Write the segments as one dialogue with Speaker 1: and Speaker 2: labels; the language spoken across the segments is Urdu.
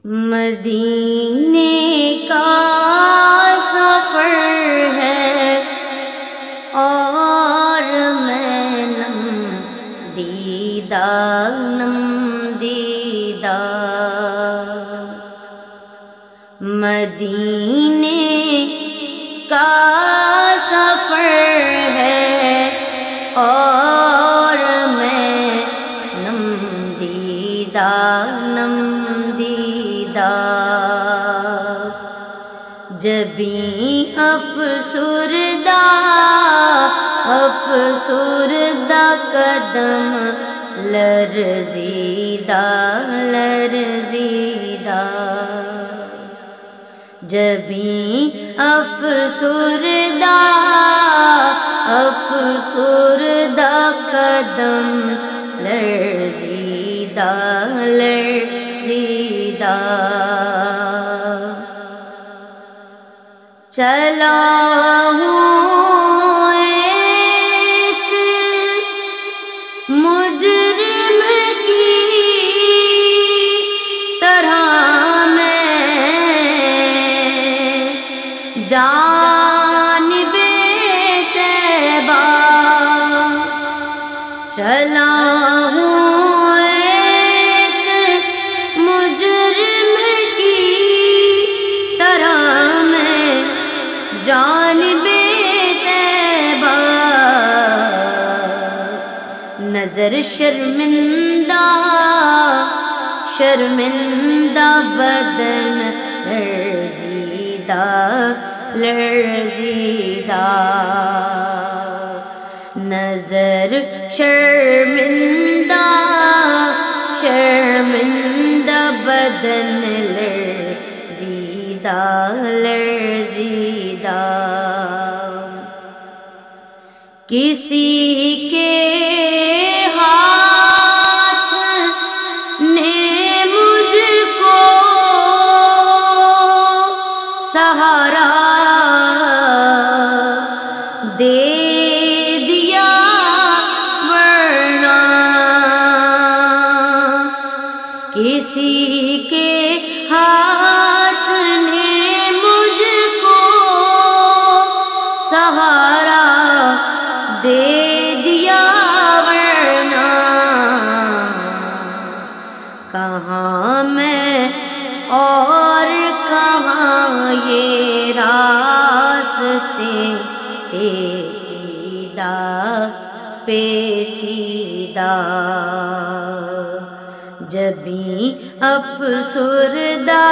Speaker 1: مدینے کا سفر ہے اور میں نم دیدہ مدینے کا سفر ہے اور میں نم دیدہ جبیں افسردہ قدم لرزیدہ جبیں افسردہ قدم لرزیدہ چلا ہوں ایک مجرم کی طرح میں جانب طیبہ چلا ہوں ایک مجرم کی طرح جانب طیبہ نظر شرمندہ بدن لرزیدہ نظر شرمندہ بدن لرزیدہ کسی کے ہاتھ نے مجھ کو سہارا دے دیا ورنہ کسی کے ہاتھ نے مجھ کو سہارا دے دیا ورنہ کہاں میں اور کہاں یہ راستے پیچیدہ جبیں افسردہ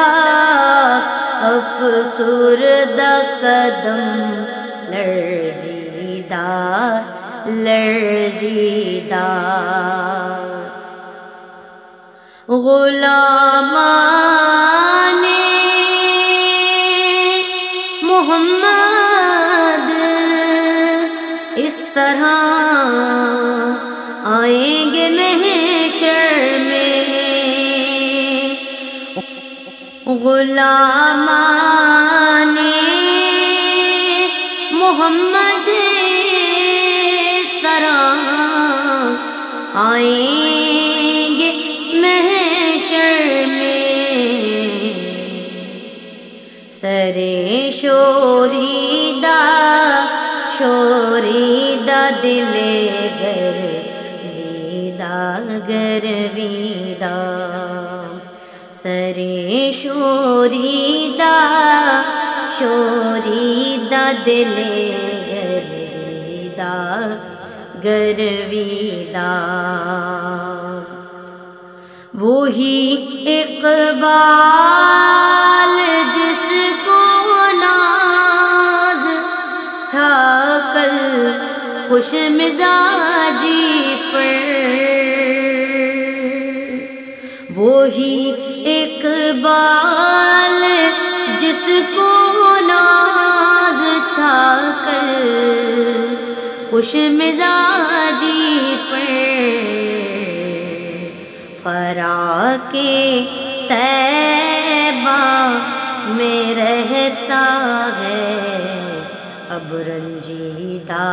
Speaker 1: قدم لرزیدہ غلامان محمد اس طرح آئیں گے محشر میں غلامان محمد اس طرح آئیں گے محشر میں سرے شوریدہ دل گرویدہ سرے شوریدہ دل گرویدہ وہی اقبال جس کو ناز تھا کل خوش مزاجی پر وہی اقبال جس کو ناز تھا کل خوش مزاجی پر فراق طیبہ میں رہتا ہے اب رنجیدہ